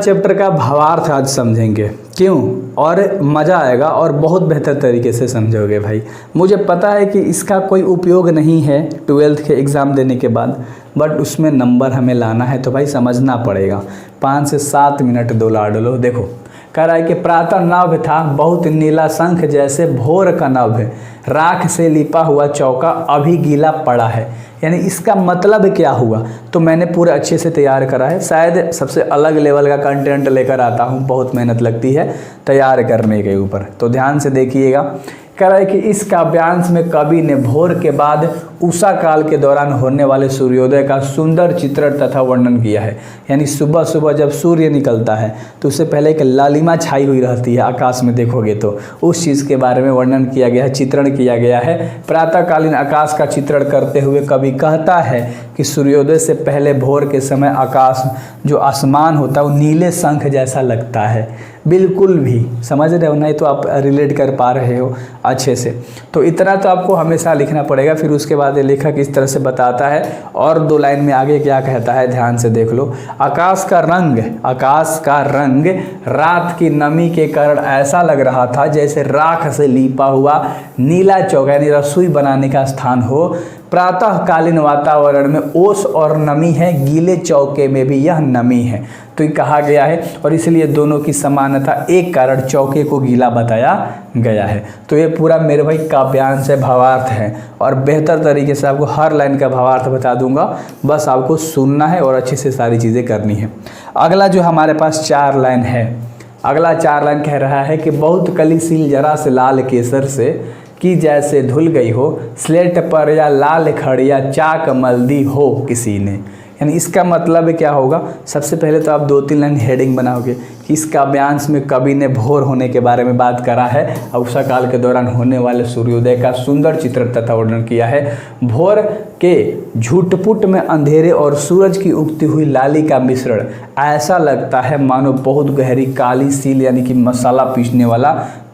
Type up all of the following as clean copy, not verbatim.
Chapter का भावार्थ आज समझेंगे, क्यों, और मज़ा आएगा और बहुत बेहतर तरीके से समझोगे भाई। मुझे पता है कि इसका कोई उपयोग नहीं है 12th के एग्ज़ाम देने के बाद, बट उसमें नंबर हमें लाना है तो भाई समझना पड़ेगा। 5 से 7 मिनट दोला डोलो। देखो कह रहा है कि प्रातः नभ था बहुत नीला शंख जैसे भोर का नभ, राख से लिपा हुआ चौका अभी गीला पड़ा है। यानी इसका मतलब क्या हुआ, तो मैंने पूरा अच्छे से तैयार करा है। शायद सबसे अलग लेवल का कंटेंट लेकर आता हूँ, बहुत मेहनत लगती है तैयार करने के ऊपर, तो ध्यान से देखिएगा। कह रहा है कि इस काव्यांश में कवि ने भोर के बाद उषा काल के दौरान होने वाले सूर्योदय का सुंदर चित्रण तथा वर्णन किया है। यानी सुबह सुबह जब सूर्य निकलता है तो उससे पहले एक लालिमा छाई हुई रहती है आकाश में, देखोगे तो उस चीज़ के बारे में वर्णन किया गया है, चित्रण किया गया है। प्रातःकालीन आकाश का चित्रण करते हुए कवि कहता है कि सूर्योदय से पहले भोर के समय आकाश जो आसमान होता है वो नीले शंख जैसा लगता है। बिल्कुल भी समझ रहे हो, नहीं तो आप रिलेट कर पा रहे हो अच्छे से। तो इतना तो आपको हमेशा लिखना पड़ेगा। फिर उसके बाद ये लेखक इस तरह से बताता है, और 2 लाइन में आगे क्या कहता है ध्यान से देख लो। आकाश का रंग रात की नमी के कारण ऐसा लग रहा था जैसे राख से लिपा हुआ नीला चौका, यानी रसोई बनाने का स्थान हो। प्रातःकालीन वातावरण में ओस और नमी है, गीले चौके में भी यह नमी है। तो ये कहा गया है, और इसलिए दोनों की समानता एक कारण चौके को गीला बताया गया है। तो ये पूरा मेरे भाई काव्यांश है, भावार्थ है, और बेहतर तरीके से आपको हर लाइन का भावार्थ बता दूंगा। बस आपको सुनना है और अच्छे से सारी चीज़ें करनी है। अगला जो हमारे पास 4 लाइन है, अगला 4 लाइन कह रहा है कि बहुत कलिशील जरा से लाल केसर से कि जैसे धुल गई हो स्लेट पर या लाल खड़िया चाक मल्दी हो किसी ने। यानी इसका मतलब क्या होगा, सबसे पहले तो आप 2-3 लाइन हेडिंग बनाओगे कि इस काव्यांश में कवि ने भोर होने के बारे में बात करा है, उषा काल के दौरान होने वाले सूर्योदय का सुंदर चित्रण तथा वर्णन किया है। भोर के झुटपुट में अंधेरे और सूरज की उगती हुई लाली का मिश्रण ऐसा लगता है मानो बहुत गहरी काली सील यानी कि मसाला पीसने वाला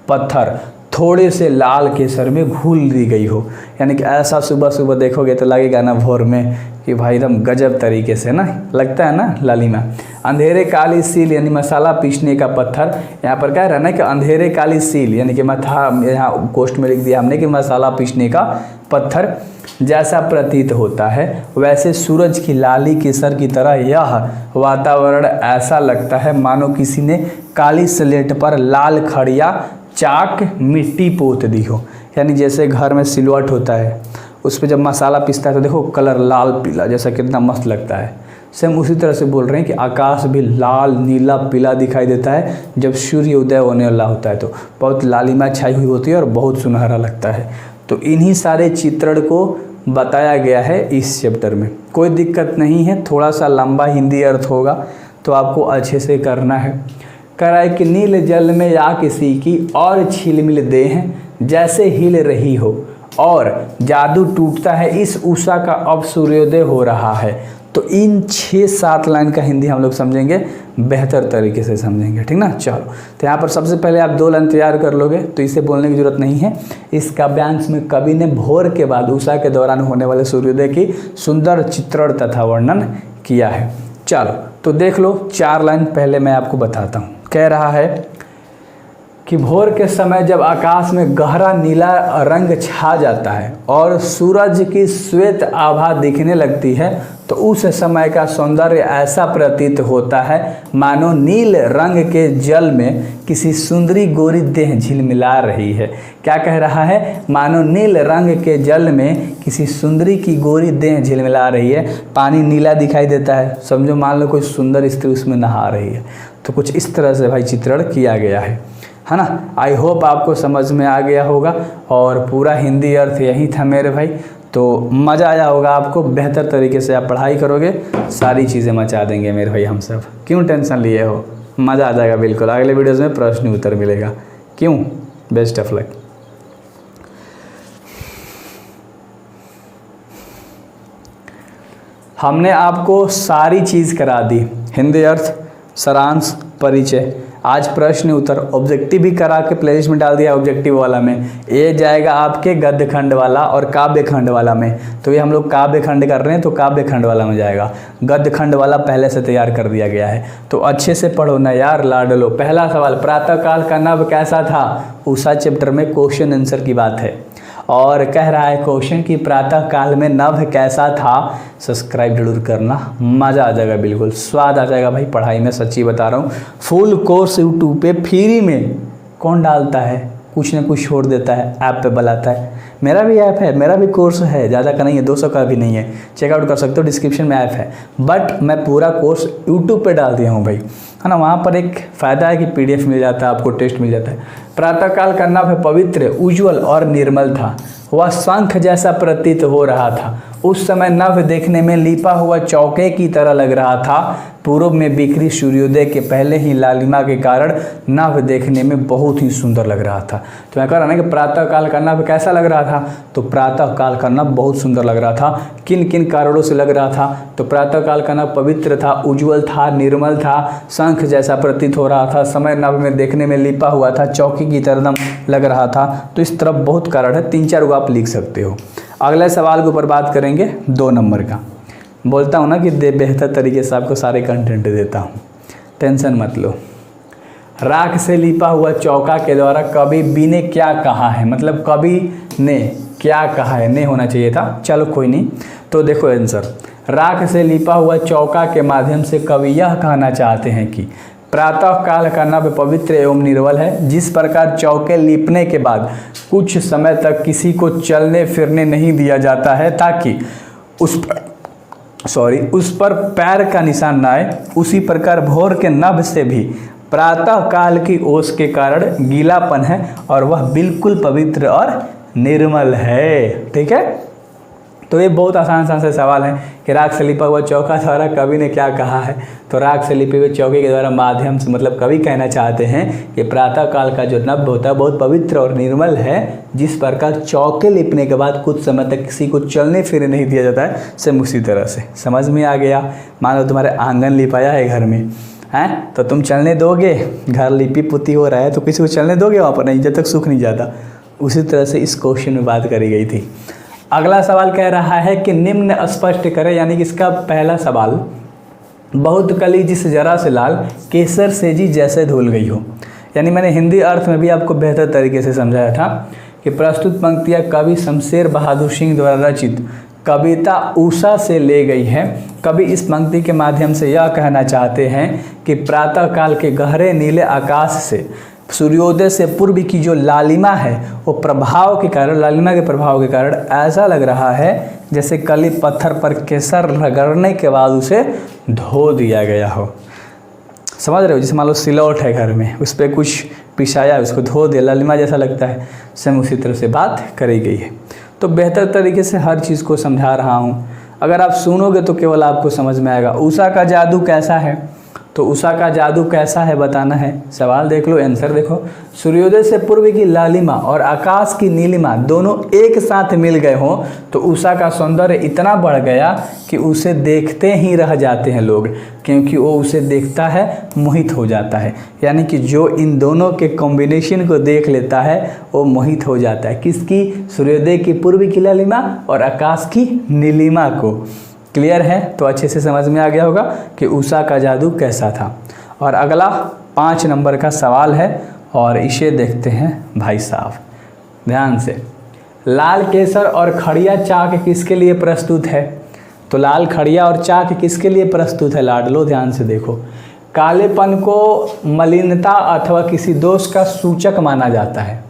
पत्थर थोड़े से लाल केसर में घुल दी गई हो। यानी कि ऐसा सुबह सुबह देखोगे तो लगेगा ना भोर में कि भाई एकदम गजब तरीके से ना लगता है ना लालिमा। अंधेरे काली सील यानी मसाला पीसने का पत्थर, यहाँ पर कह रहा है ना कि अंधेरे काली सील यानी कि यहाँ कोष्ट में लिख दिया हमने कि मसाला पीसने का पत्थर जैसा प्रतीत होता है, वैसे सूरज की लाली केसर की तरह यह वातावरण ऐसा लगता है मानो किसी ने काली स्लेट पर लाल खड़िया चाक मिट्टी पोत दी हो। यानी जैसे घर में सिलवट होता है उस पर जब मसाला पिसता है तो देखो कलर लाल पीला जैसा कितना मस्त लगता है। सेम उसी तरह से बोल रहे हैं कि आकाश भी लाल नीला पीला दिखाई देता है जब सूर्य उदय होने वाला होता है, तो बहुत लालिमा छाई हुई होती है और बहुत सुनहरा लगता है। तो इन्हीं सारे चित्रण को बताया गया है इस चैप्टर में। कोई दिक्कत नहीं है, थोड़ा सा लंबा हिंदी अर्थ होगा तो आपको अच्छे से करना है। कह रहा है कि नील जल में या किसी की और छिलमिल देह जैसे हिल रही हो और जादू टूटता है इस उषा का अब सूर्योदय हो रहा है। तो इन 6-7 लाइन का हिंदी हम लोग समझेंगे, बेहतर तरीके से समझेंगे, ठीक ना। चलो तो यहाँ पर सबसे पहले आप 2 लाइन तैयार कर लोगे तो इसे बोलने की जरूरत नहीं है। इस काव्यांश में कवि ने भोर के बाद उषा के दौरान होने वाले सूर्योदय की सुंदर चित्रण तथा वर्णन किया है। चलो तो देख लो 4 लाइन पहले मैं आपको बताता हूँ। कह रहा है कि भोर के समय जब आकाश में गहरा नीला रंग छा जाता है और सूरज की श्वेत आभा दिखने लगती है तो उस समय का सौंदर्य ऐसा प्रतीत होता है मानो नील रंग के जल में किसी सुंदरी गोरी देह झिलमिला रही है। क्या कह रहा है, मानो नील रंग के जल में किसी सुंदरी की गोरी देह झिलमिला रही है। पानी नीला दिखाई देता है, समझो मान लो कोई सुंदर स्त्री उसमें नहा रही है। तो कुछ इस तरह से भाई चित्रण किया गया है ना। आई होप आपको समझ में आ गया होगा और पूरा हिंदी अर्थ यही था मेरे भाई। तो मज़ा आया होगा आपको, बेहतर तरीके से आप पढ़ाई करोगे सारी चीज़ें मचा देंगे मेरे भाई हम सब। क्यों टेंशन लिए हो, मज़ा आ जाएगा बिल्कुल। अगले वीडियोज़ में प्रश्न उत्तर मिलेगा। क्यों, बेस्ट ऑफ लक। हमने आपको सारी चीज़ करा दी, हिंदी अर्थ, सारांश, परिचय। आज प्रश्न उत्तर ऑब्जेक्टिव भी करा के प्लेलिस्ट में डाल दिया, ऑब्जेक्टिव वाला में ये जाएगा आपके गद्य खंड वाला और काव्य खंड वाला में। तो ये हम लोग काव्य खंड कर रहे हैं तो काव्य खंड वाला में जाएगा, गद्य खंड वाला पहले से तैयार कर दिया गया है। तो अच्छे से पढ़ो ना यार लाडलो। पहला सवाल, प्रातःकाल का नभ कैसा था? उषा चैप्टर में क्वेश्चन आंसर की बात है और कह रहा है क्वेश्चन कि प्रातः काल में नभ कैसा था। सब्सक्राइब जरूर करना, मज़ा आ जाएगा, बिल्कुल स्वाद आ जाएगा भाई पढ़ाई में, सच्ची बता रहा हूँ। फुल कोर्स यूट्यूब पे फ्री में कौन डालता है, कुछ न कुछ छोड़ देता है, ऐप पे बुलाता है। मेरा भी ऐप है, मेरा भी कोर्स है, ज़्यादा का नहीं है, 200 का भी नहीं है, चेकआउट कर सकते हो, डिस्क्रिप्शन में ऐप है। बट मैं पूरा कोर्स यूट्यूब पे डाल दिया हूँ भाई, है ना। वहाँ पर एक फ़ायदा है कि PDF मिल जाता है, आपको टेस्ट मिल जाता है। प्रातःकाल का नभ पवित्र, उज्ज्वल और निर्मल था। वह शंख जैसा प्रतीत हो रहा था। उस समय नभ देखने में लिपा हुआ चौके की तरह लग रहा था। पूर्व में बिखरी सूर्योदय के पहले ही लालिमा के कारण नभ देखने में बहुत ही सुंदर लग रहा था। तो मैं कह रहा ना कि प्रातःकाल का नभ कैसा लग रहा था? तो प्रातःकाल का नभ बहुत सुंदर लग रहा था। किन किन कारणों से लग रहा था? तो प्रातःकाल का नभ पवित्र था, उज्ज्वल था, निर्मल था, शंख जैसा प्रतीत हो रहा था, समय नभ में देखने में लिपा हुआ था, चौकी की तरह लग रहा था। तो इस तरफ बहुत कारण है, 3-4 को आप लिख सकते हो। अगले सवाल के ऊपर बात करेंगे 2 नंबर का। बोलता हूँ ना कि बेहतर तरीके से आपको सारे कंटेंट देता हूँ, टेंशन मत लो। राख से लिपा हुआ चौका के द्वारा कवि बी ने क्या कहा है? मतलब कवि ने क्या कहा है, ने होना चाहिए था, चलो कोई नहीं। तो देखो आंसर, राख से लिपा हुआ चौका के माध्यम से कवि यह कहना चाहते हैं कि प्रातः काल का नभ पवित्र एवं निर्मल है। जिस प्रकार चौके लिपने के बाद कुछ समय तक किसी को चलने फिरने नहीं दिया जाता है ताकि उस पर पैर का निशान न आए, उसी प्रकार भोर के नभ से भी प्रातः काल की ओस के कारण गीलापन है और वह बिल्कुल पवित्र और निर्मल है। ठीक है, तो ये बहुत आसान से सवाल है कि राख से लिपा हुआ चौका द्वारा कवि ने क्या कहा है। तो राख से लिपे हुए चौके के द्वारा माध्यम से मतलब कवि कहना चाहते हैं कि प्रातः काल का जो नभ होता है बहुत पवित्र और निर्मल है। जिस प्रकार चौके लिपने के बाद कुछ समय तक किसी को चलने फिरने नहीं दिया जाता है, सेम उसी तरह से। समझ में आ गया? मान लो तुम्हारे आंगन लिपाया है घर में, हैं, तो तुम चलने दोगे? घर लिपी पुती हो रहा है तो किसी को चलने दोगे वहाँ पर? नहीं, जब तक सूख नहीं जाता। उसी तरह से इस क्वेश्चन में बात करी गई थी। अगला सवाल कह रहा है कि निम्न स्पष्ट करें, यानी कि इसका पहला सवाल, बहुत कली जिस जरा से लाल केसर सेजी जैसे धुल गई हो। यानी मैंने हिंदी अर्थ में भी आपको बेहतर तरीके से समझाया था कि प्रस्तुत पंक्तियाँ कवि शमशेर बहादुर सिंह द्वारा रचित कविता उषा से ले गई है। कवि इस पंक्ति के माध्यम से यह कहना चाहते हैं कि प्रातः काल के गहरे नीले आकाश से सूर्योदय से पूर्व की जो लालिमा है वो प्रभाव के कारण, लालिमा के प्रभाव के कारण ऐसा लग रहा है जैसे कली पत्थर पर केसर रगड़ने के बाद उसे धो दिया गया हो। समझ रहे हो? जैसे मान लो सिलौट है घर में, उस पर कुछ पिसाया, उसको धो दिया, लालिमा जैसा लगता है, सेम उसी तरह से बात करी गई है। तो बेहतर तरीके से हर चीज़ को समझा रहा हूँ, अगर आप सुनोगे तो केवल आपको समझ में आएगा। उषा का जादू कैसा है? तो उषा का जादू कैसा है बताना है। सवाल देख लो, आंसर देखो। सूर्योदय से पूर्व की लालिमा और आकाश की नीलिमा दोनों एक साथ मिल गए हों तो उषा का सौंदर्य इतना बढ़ गया कि उसे देखते ही रह जाते हैं लोग, क्योंकि वो उसे देखता है, मोहित हो जाता है। यानी कि जो इन दोनों के कॉम्बिनेशन को देख लेता है वो मोहित हो जाता है। किसकी? सूर्योदय की पूर्व की लालिमा और आकाश की नीलिमा को। क्लियर है? तो अच्छे से समझ में आ गया होगा कि उषा का जादू कैसा था। और अगला 5 नंबर का सवाल है और इसे देखते हैं भाई साहब ध्यान से। लाल केसर और खड़िया चाक किसके लिए प्रस्तुत है? तो लाल खड़िया और चाक किसके लिए प्रस्तुत है लाडलो? ध्यान से देखो। कालेपन को मलिनता अथवा किसी दोष का सूचक माना जाता है,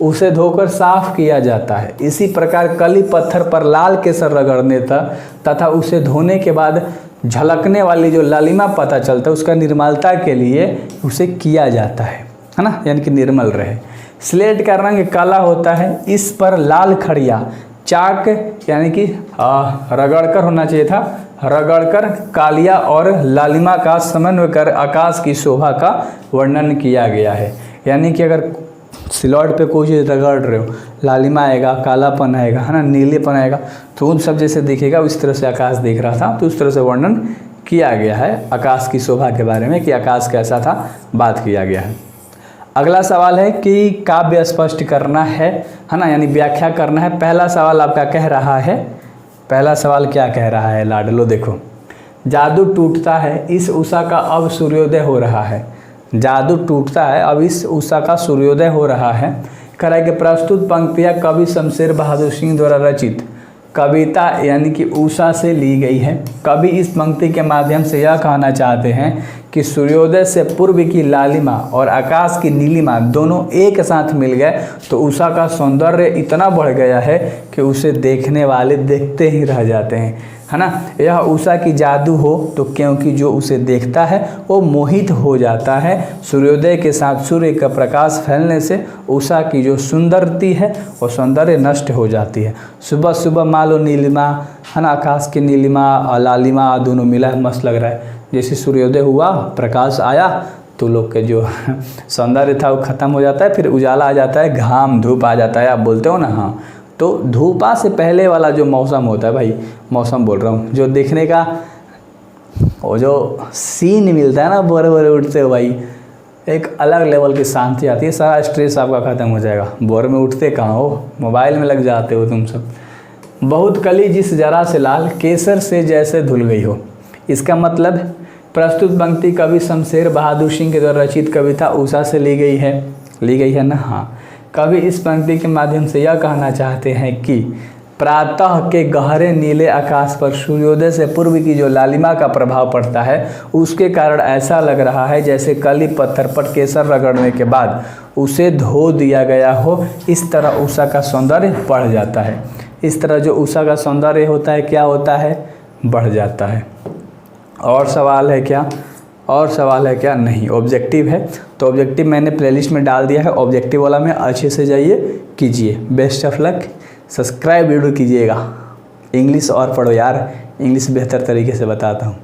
उसे धोकर साफ किया जाता है। इसी प्रकार कली पत्थर पर लाल केसर रगड़ने तथा उसे धोने के बाद झलकने वाली जो लालिमा पता चलता है उसका निर्मलता के लिए उसे किया जाता है ना, यानी कि निर्मल रहे। स्लेट का रंग काला होता है, इस पर लाल खड़िया चाक यानी कि रगड़कर होना चाहिए था, रगड़कर कालिया और लालिमा का समन्वय कर आकाश की शोभा का वर्णन किया गया है। यानी कि अगर सिलौट पे कोई चीज़ रगड़ रहे हो, लालिमा आएगा, कालापन आएगा, है ना, नीलेपन आएगा, तो उन सब जैसे दिखेगा उस तरह से आकाश दिख रहा था, तो उस तरह से वर्णन किया गया है आकाश की शोभा के बारे में कि आकाश कैसा था, बात किया गया है। अगला सवाल है कि काव्य स्पष्ट करना है ना, यानी व्याख्या करना है। पहला सवाल आपका कह रहा है, पहला सवाल क्या कह रहा है लाडलो, देखो, जादू टूटता है इस उषा का अब सूर्योदय हो रहा है। जादू टूटता है अब इस उषा का सूर्योदय हो रहा है। कह रहा है कि प्रस्तुत पंक्तियाँ कवि शमशेर बहादुर सिंह द्वारा रचित कविता यानी कि उषा से ली गई है। कवि इस पंक्ति के माध्यम से यह कहना चाहते हैं कि सूर्योदय से पूर्व की लालिमा और आकाश की नीलिमा दोनों एक साथ मिल गए तो उषा का सौंदर्य इतना बढ़ गया है कि उसे देखने वाले देखते ही रह जाते हैं, है ना। यह उषा की जादू हो तो क्योंकि जो उसे देखता है वो मोहित हो जाता है। सूर्योदय के साथ सूर्य का प्रकाश फैलने से उषा की जो सुंदरती है वो सौंदर्य नष्ट हो जाती है। सुबह सुबह मान लो नीलिमा, है ना, आकाश की नीलिमा और लालिमा दोनों मिला है, मस्त लग रहा है। जैसे सूर्योदय हुआ, प्रकाश आया तो लोग के जो सौंदर्य था वो ख़त्म हो जाता है, फिर उजाला आ जाता है, घाम धूप आ जाता है, आप बोलते हो ना। हाँ, तो धूपा से पहले वाला जो मौसम होता है भाई, मौसम बोल रहा हूँ, जो देखने का वो जो सीन मिलता है ना, बड़े बड़े उठते हो भाई, एक अलग लेवल की शांति आती है, सारा स्ट्रेस आपका ख़त्म हो जाएगा। भोर में उठते कहाँ हो, मोबाइल में लग जाते हो तुम सब। बहुत कली जिस जरा से लाल केसर से जैसे धुल गई हो। इसका मतलब प्रस्तुत पंक्ति कवि शमशेर बहादुर सिंह के द्वारा रचित कविता उषा से ली गई है ना। हाँ, कवि इस पंक्ति के माध्यम से यह कहना चाहते हैं कि प्रातः के गहरे नीले आकाश पर सूर्योदय से पूर्व की जो लालिमा का प्रभाव पड़ता है उसके कारण ऐसा लग रहा है जैसे कली पत्थर पर केसर रगड़ने के बाद उसे धो दिया गया हो। इस तरह उषा का सौंदर्य बढ़ जाता है। इस तरह जो उषा का सौंदर्य होता है क्या होता है, बढ़ जाता है। और सवाल है क्या, और सवाल है क्या, नहीं, ऑब्जेक्टिव है। तो ऑब्जेक्टिव मैंने प्लेलिस्ट में डाल दिया है, ऑब्जेक्टिव वाला में अच्छे से जाइए कीजिए। Best of luck, subscribe video कीजिएगा। इंग्लिश और पढ़ो यार, इंग्लिश बेहतर तरीके से बताता हूँ।